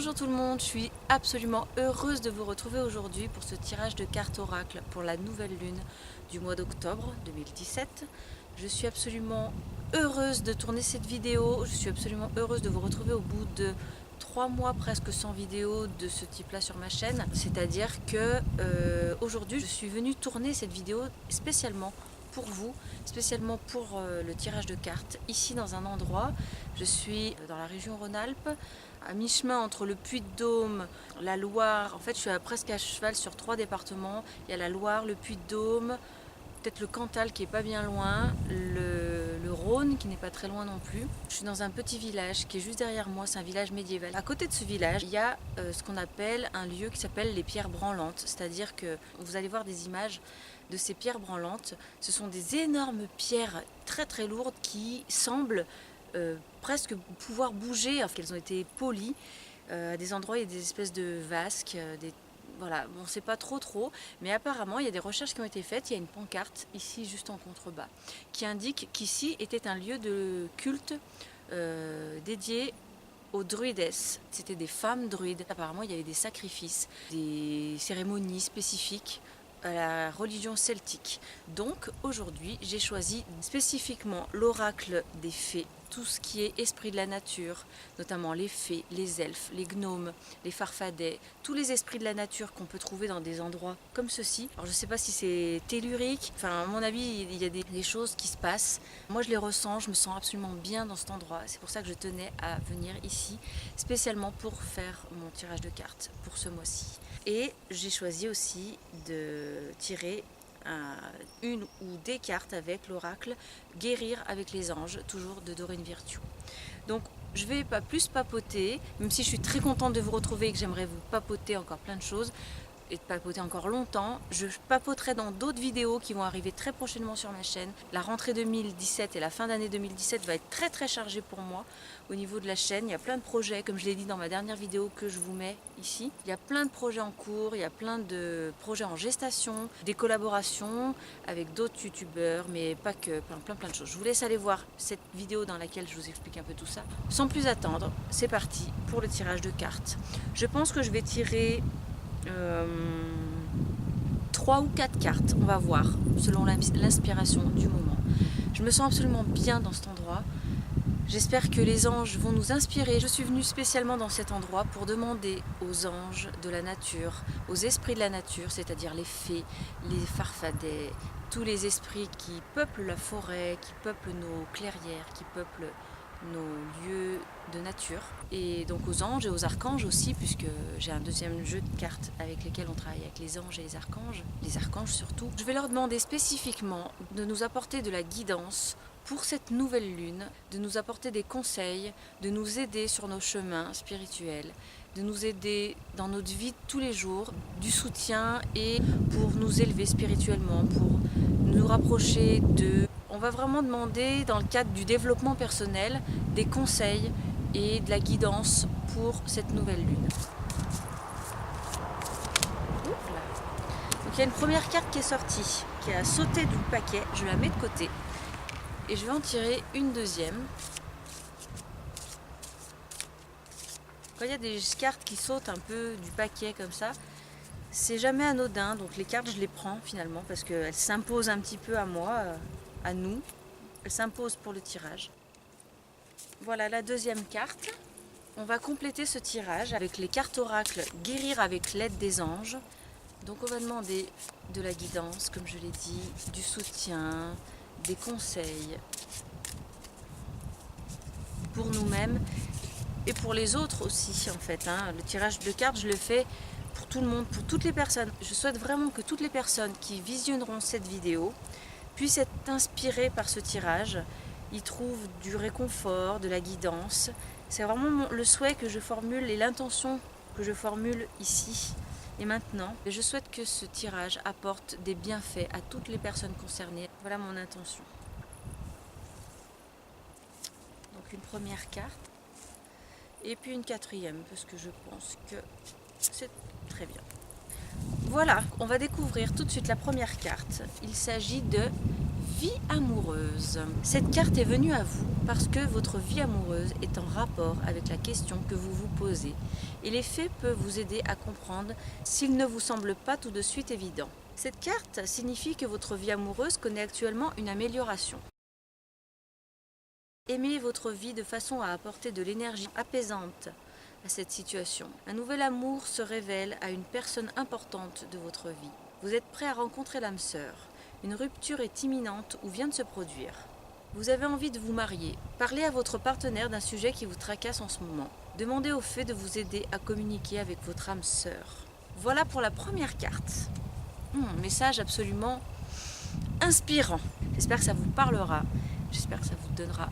Bonjour tout le monde, je suis absolument heureuse de vous retrouver aujourd'hui pour ce tirage de cartes oracle pour la nouvelle lune du mois d'octobre 2017. Je suis absolument heureuse de tourner cette vidéo, je suis absolument heureuse de vous retrouver au bout de 3 mois presque sans vidéo de ce type là sur ma chaîne. C'est-à-dire que aujourd'hui je suis venue tourner cette vidéo spécialement pour vous, spécialement pour le tirage de cartes, ici dans un endroit. Je suis dans la région Rhône-Alpes, à mi-chemin entre le Puy-de-Dôme, la Loire. En fait, je suis presque à cheval sur 3 départements. Il y a la Loire, le Puy-de-Dôme, peut-être le Cantal qui est pas bien loin, le Rhône qui n'est pas très loin non plus. Je suis dans un petit village qui est juste derrière moi, c'est un village médiéval. À côté de ce village, il y a ce qu'on appelle un lieu qui s'appelle les pierres branlantes, c'est-à-dire que vous allez voir des images de ces pierres branlantes. Ce sont des énormes pierres très très lourdes qui semblent presque pouvoir bouger, alors qu'elles ont été polies. À des endroits, il y a des espèces de vasques, voilà, on ne sait pas trop, mais apparemment il y a des recherches qui ont été faites. Il y a une pancarte ici juste en contrebas qui indique qu'ici était un lieu de culte dédié aux druides. C'était des femmes druides. Apparemment il y avait des sacrifices, des cérémonies spécifiques à la religion celtique. Donc aujourd'hui j'ai choisi spécifiquement l'oracle des fées, tout ce qui est esprit de la nature, notamment les fées, les elfes, les gnomes, les farfadets, tous les esprits de la nature qu'on peut trouver dans des endroits comme ceci. Alors je ne sais pas si c'est tellurique, enfin à mon avis il y a des choses qui se passent. Moi je les ressens, je me sens absolument bien dans cet endroit. C'est pour ça que je tenais à venir ici, spécialement pour faire mon tirage de cartes pour ce mois-ci. Et j'ai choisi aussi de tirer une ou des cartes avec l'oracle Guérir avec les anges, toujours de Doreen Virtue. Donc je vais pas plus papoter, même si je suis très contente de vous retrouver et que j'aimerais vous papoter encore plein de choses et de papoter encore longtemps. Je papoterai dans d'autres vidéos qui vont arriver très prochainement sur ma chaîne. La rentrée 2017 et la fin d'année 2017 va être très très chargée pour moi au niveau de la chaîne. Il y a plein de projets, comme je l'ai dit dans ma dernière vidéo que je vous mets ici. Il y a plein de projets en cours, il y a plein de projets en gestation, des collaborations avec d'autres youtubeurs, mais pas que, plein de choses. Je vous laisse aller voir cette vidéo dans laquelle je vous explique un peu tout ça. Sans plus attendre, c'est parti pour le tirage de cartes. Je pense que je vais tirer 3 ou 4 cartes, on va voir, selon l'inspiration du moment. Je me sens absolument bien dans cet endroit. J'espère que les anges vont nous inspirer. Je suis venue spécialement dans cet endroit pour demander aux anges de la nature, aux esprits de la nature, c'est-à-dire les fées, les farfadets, tous les esprits qui peuplent la forêt, qui peuplent nos clairières, qui peuplent nos lieux de nature, et donc aux anges et aux archanges aussi, puisque j'ai un deuxième jeu de cartes avec lesquels on travaille avec les anges et les archanges surtout. Je vais leur demander spécifiquement de nous apporter de la guidance pour cette nouvelle lune, de nous apporter des conseils, de nous aider sur nos chemins spirituels, de nous aider dans notre vie de tous les jours, du soutien et pour nous élever spirituellement, pour nous rapprocher de... On va vraiment demander, dans le cadre du développement personnel, des conseils et de la guidance pour cette nouvelle lune. Donc il y a une première carte qui est sortie, qui a sauté du paquet. Je la mets de côté et je vais en tirer une deuxième. Quand il y a des cartes qui sautent un peu du paquet comme ça, c'est jamais anodin. Donc les cartes, je les prends finalement parce qu'elles s'imposent un petit peu à moi, à nous. Elle s'impose pour le tirage. Voilà la deuxième carte. On va compléter ce tirage avec les cartes oracles Guérir avec l'aide des anges. Donc on va demander de la guidance, comme je l'ai dit, du soutien, des conseils pour nous-mêmes et pour les autres aussi en fait. Le tirage de cartes, je le fais pour tout le monde, pour toutes les personnes. Je souhaite vraiment que toutes les personnes qui visionneront cette vidéo puissent être inspirés par ce tirage, ils trouvent du réconfort, de la guidance. C'est vraiment le souhait que je formule et l'intention que je formule ici et maintenant. Et je souhaite que ce tirage apporte des bienfaits à toutes les personnes concernées. Voilà mon intention. Donc une première carte et puis une quatrième parce que je pense que c'est très bien. Voilà, on va découvrir tout de suite la première carte. Il s'agit de vie amoureuse. Cette carte est venue à vous parce que votre vie amoureuse est en rapport avec la question que vous vous posez et les faits peuvent vous aider à comprendre s'il ne vous semble pas tout de suite évident. Cette carte signifie que votre vie amoureuse connaît actuellement une amélioration. Aimez votre vie de façon à apporter de l'énergie apaisante à cette situation. Un nouvel amour se révèle à une personne importante de votre vie. Vous êtes prêt à rencontrer l'âme sœur. Une rupture est imminente ou vient de se produire. Vous avez envie de vous marier. Parlez à votre partenaire d'un sujet qui vous tracasse en ce moment. Demandez au fait de vous aider à communiquer avec votre âme sœur. Voilà pour la première carte. Message absolument inspirant. J'espère que ça vous parlera. J'espère que ça vous donnera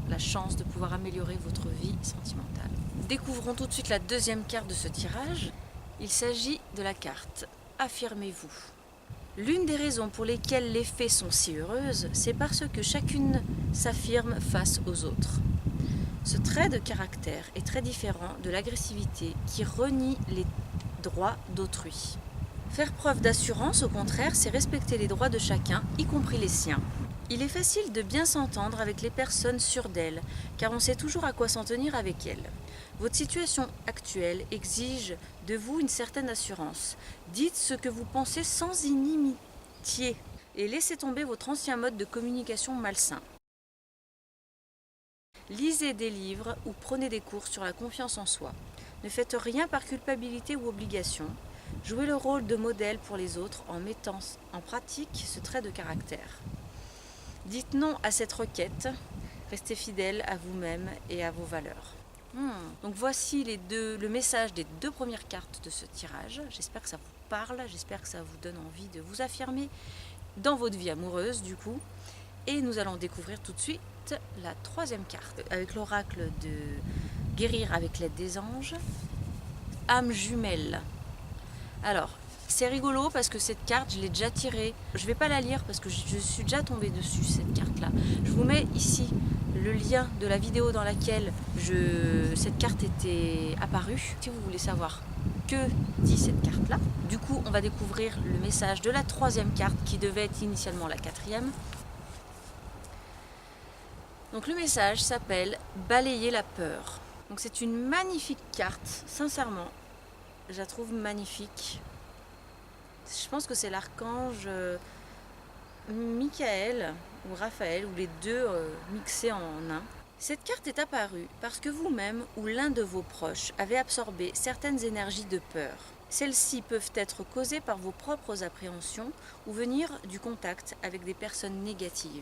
la chance de pouvoir améliorer votre vie sentimentale. Découvrons tout de suite la deuxième carte de ce tirage. Il s'agit de la carte « Affirmez-vous ». L'une des raisons pour lesquelles les faits sont si heureuses, c'est parce que chacune s'affirme face aux autres. Ce trait de caractère est très différent de l'agressivité qui renie les droits d'autrui. Faire preuve d'assurance, au contraire, c'est respecter les droits de chacun, y compris les siens. Il est facile de bien s'entendre avec les personnes sûres d'elles, car on sait toujours à quoi s'en tenir avec elles. Votre situation actuelle exige de vous une certaine assurance. Dites ce que vous pensez sans inimitié et laissez tomber votre ancien mode de communication malsain. Lisez des livres ou prenez des cours sur la confiance en soi. Ne faites rien par culpabilité ou obligation. Jouez le rôle de modèle pour les autres en mettant en pratique ce trait de caractère. Dites non à cette requête, restez fidèle à vous-même et à vos valeurs. Donc voici le message des deux premières cartes de ce tirage. J'espère que ça vous parle, j'espère que ça vous donne envie de vous affirmer dans votre vie amoureuse du coup. Et nous allons découvrir tout de suite la troisième carte avec l'oracle de guérir avec l'aide des anges. Âme jumelle. Alors, c'est rigolo parce que cette carte, je l'ai déjà tirée. Je ne vais pas la lire parce que je suis déjà tombée dessus, cette carte-là. Je vous mets ici le lien de la vidéo dans laquelle cette carte était apparue. Si vous voulez savoir que dit cette carte-là. Du coup, on va découvrir le message de la troisième carte qui devait être initialement la quatrième. Donc le message s'appelle « Balayer la peur ». Donc c'est une magnifique carte, sincèrement. Je la trouve magnifique. Je pense que c'est l'archange Michael ou Raphaël, ou les deux mixés en un. Cette carte est apparue parce que vous-même ou l'un de vos proches avez absorbé certaines énergies de peur. Celles-ci peuvent être causées par vos propres appréhensions ou venir du contact avec des personnes négatives.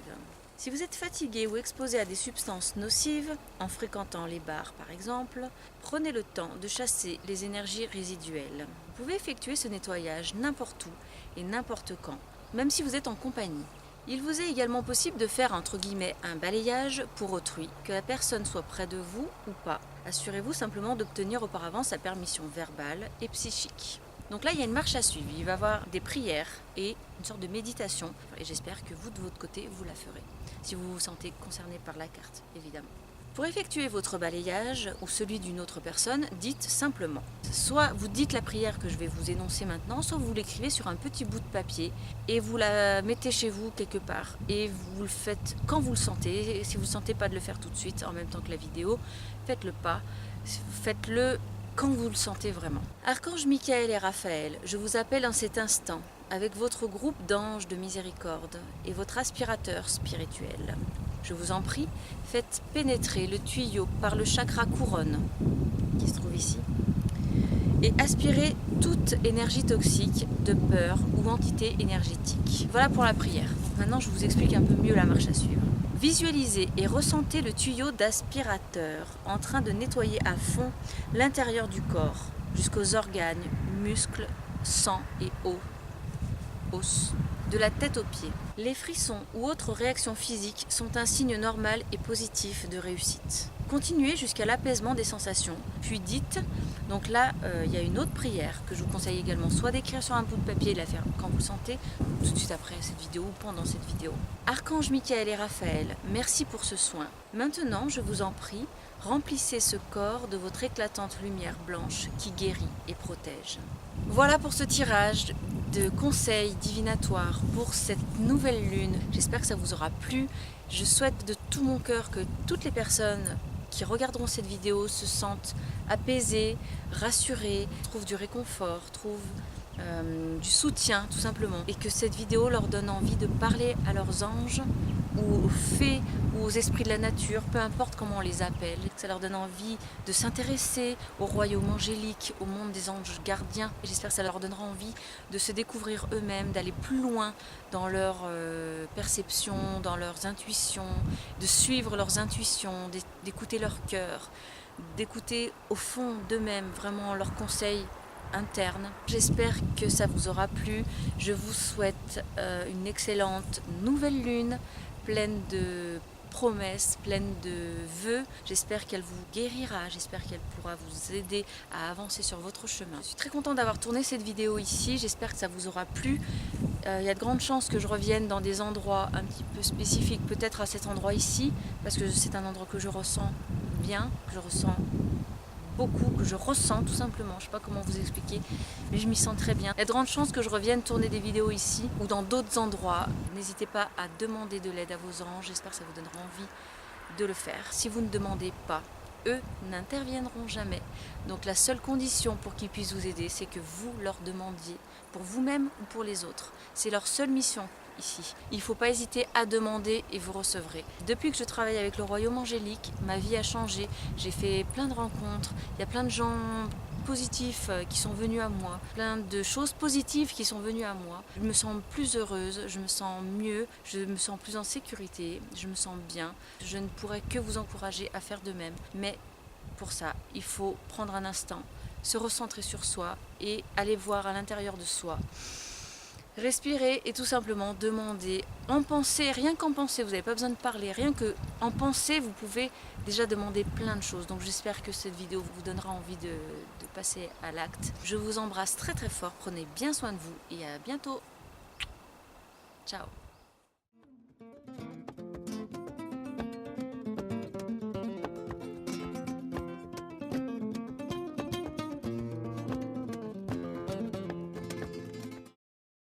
Si vous êtes fatigué ou exposé à des substances nocives, en fréquentant les bars par exemple, prenez le temps de chasser les énergies résiduelles. Vous pouvez effectuer ce nettoyage n'importe où et n'importe quand, même si vous êtes en compagnie. Il vous est également possible de faire entre guillemets un balayage pour autrui, que la personne soit près de vous ou pas. Assurez-vous simplement d'obtenir auparavant sa permission verbale et psychique. Donc là, il y a une marche à suivre. Il va y avoir des prières et une sorte de méditation. Et j'espère que vous, de votre côté, vous la ferez. Si vous vous sentez concerné par la carte, évidemment. Pour effectuer votre balayage ou celui d'une autre personne, dites simplement. Soit vous dites la prière que je vais vous énoncer maintenant, soit vous l'écrivez sur un petit bout de papier et vous la mettez chez vous quelque part. Et vous le faites quand vous le sentez. Et si vous ne sentez pas de le faire tout de suite, en même temps que la vidéo, faites-le pas. Faites-le quand vous le sentez vraiment. Archange Michael et Raphaël, je vous appelle en cet instant avec votre groupe d'anges de miséricorde et votre aspirateur spirituel. Je vous en prie, faites pénétrer le tuyau par le chakra couronne, qui se trouve ici, et aspirez toute énergie toxique de peur ou entité énergétique. Voilà pour la prière. Maintenant, je vous explique un peu mieux la marche à suivre. Visualisez et ressentez le tuyau d'aspirateur en train de nettoyer à fond l'intérieur du corps, jusqu'aux organes, muscles, sang et os, de la tête aux pieds. Les frissons ou autres réactions physiques sont un signe normal et positif de réussite. Continuez jusqu'à l'apaisement des sensations, puis dites, donc là il y a une autre prière que je vous conseille également, soit d'écrire sur un bout de papier et de la faire quand vous le sentez, tout de suite après cette vidéo ou pendant cette vidéo. Archange Michael et Raphaël, merci pour ce soin. Maintenant, je vous en prie, remplissez ce corps de votre éclatante lumière blanche qui guérit et protège. Voilà pour ce tirage. de conseils divinatoires pour cette nouvelle lune. J'espère que ça vous aura plu. Je souhaite de tout mon cœur que toutes les personnes qui regarderont cette vidéo se sentent apaisées, rassurées, trouvent du réconfort, trouvent du soutien tout simplement, et que cette vidéo leur donne envie de parler à leurs anges ou aux fées ou aux esprits de la nature, peu importe comment on les appelle. Ça leur donne envie de s'intéresser au royaume angélique, au monde des anges gardiens. J'espère que ça leur donnera envie de se découvrir eux-mêmes, d'aller plus loin dans leur perception, dans leurs intuitions, de suivre leurs intuitions, d'écouter leur cœur, d'écouter au fond d'eux-mêmes vraiment leurs conseils interne. J'espère que ça vous aura plu. Je vous souhaite une excellente nouvelle lune, pleine de promesses, pleine de vœux. J'espère qu'elle vous guérira, j'espère qu'elle pourra vous aider à avancer sur votre chemin. Je suis très contente d'avoir tourné cette vidéo ici, j'espère que ça vous aura plu. Il y a de grandes chances que je revienne dans des endroits un petit peu spécifiques, peut-être à cet endroit ici, parce que c'est un endroit que je ressens bien, que je ressens beaucoup, que je ressens tout simplement, je sais pas comment vous expliquer, mais je m'y sens très bien. Il y a de grandes chances que je revienne tourner des vidéos ici ou dans d'autres endroits. N'hésitez pas à demander de l'aide à vos anges, j'espère que ça vous donnera envie de le faire. Si vous ne demandez pas, eux n'interviendront jamais. Donc la seule condition pour qu'ils puissent vous aider, c'est que vous leur demandiez, pour vous-même ou pour les autres. C'est leur seule mission ici. Il ne faut pas hésiter à demander et vous recevrez. Depuis que je travaille avec le royaume angélique, ma vie a changé. J'ai fait plein de rencontres. Il y a plein de gens positifs qui sont venus à moi, plein de choses positives qui sont venues à moi. Je me sens plus heureuse, je me sens mieux, je me sens plus en sécurité, je me sens bien. Je ne pourrais que vous encourager à faire de même. Mais pour ça, il faut prendre un instant, se recentrer sur soi et aller voir à l'intérieur de soi. Respirer et tout simplement demander, en pensée, rien qu'en pensée, vous n'avez pas besoin de parler, rien que en pensée, vous pouvez déjà demander plein de choses. Donc j'espère que cette vidéo vous donnera envie de passer à l'acte. Je vous embrasse très très fort, prenez bien soin de vous et à bientôt. Ciao.